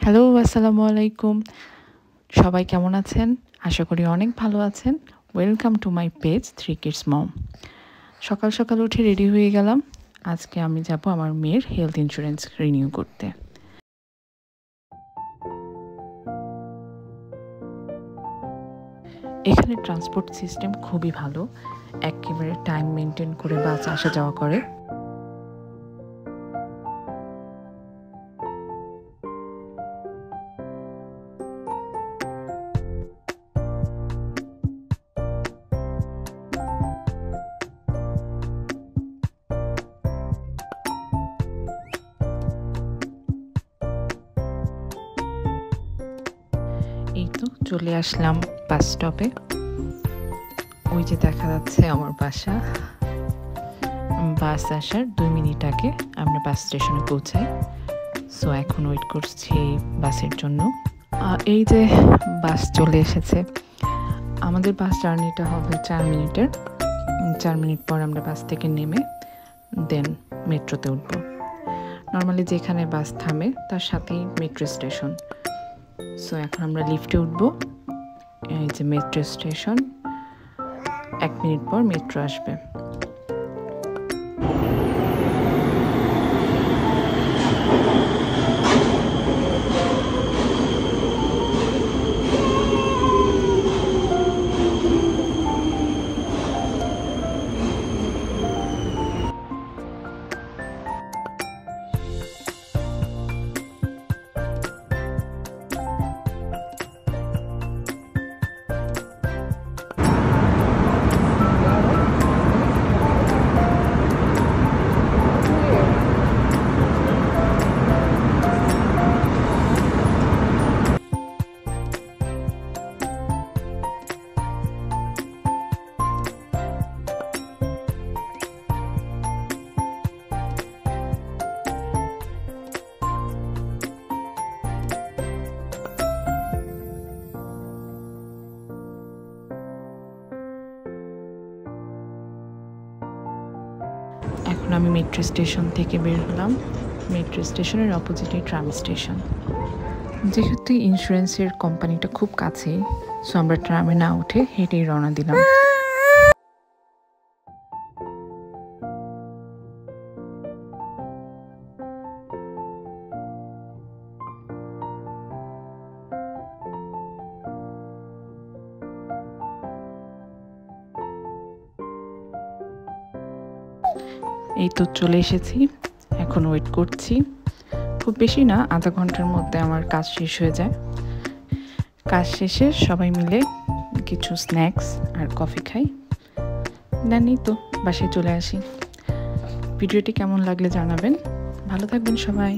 Hello, আসসালামু আলাইকুম। সবাই কেমন আছেন? আশা করি অনেক ভালো আছেন। Welcome to my page 3 kids mom. সকাল সকাল উঠে রেডি হয়ে গেলাম। আজকে আমি যাব আমার মেয়ের হেলথ ইন্স্যুরেন্স রিনিউ করতে। এখানে ট্রান্সপোর্ট সিস্টেম খুবই ভালো। একেবারে টাইম মেনটেন করে বাস আসা যাওয়া করে। এই তো চলে আসলাম বাস স্টপে। ওই যে দেখা যাচ্ছে আমার বাসা। বাস আসার 2 মিনিট আগে আমরা বাস স্টেশনে পৌঁছাই। সো এখন ওয়েট করছি বাসের জন্য। এই যে বাস চলে এসেছে। আমাদের বাস জার্নিটা হবে 4 মিনিটের। 4 মিনিট পর আমরা বাস থেকে নেমে দেন মেট্রোতে উঠব। নর্মালি যেখানে বাস থামে তার সাথেই মেট্রো স্টেশন। সো এখন আমরা লিফটে উঠব। এই যে মেট্রো স্টেশন, 1 মিনিট পর মেট্রো আসবে। এখন আমি মেট্রো স্টেশন থেকে বের হলাম। মেট্রো স্টেশনের অপোজিটে ট্রাম স্টেশন। যেহেতু ইন্স্যুরেন্সের কোম্পানিটা খুব কাছেই, সো আমরা ট্রামে না উঠে হেঁটেই রওনা দিলাম। এই তো চলে এসেছি, এখন ওয়েট করছি। খুব বেশি না, আধা ঘন্টার মধ্যে আমার কাজ শেষ হয়ে যায়। কাজ শেষে সবাই মিলে কিছু স্ন্যাক্স আর কফি খাই, দেন এই তো বাসায় চলে আসি। ভিডিওটি কেমন লাগলে জানাবেন। ভালো থাকবেন সবাই।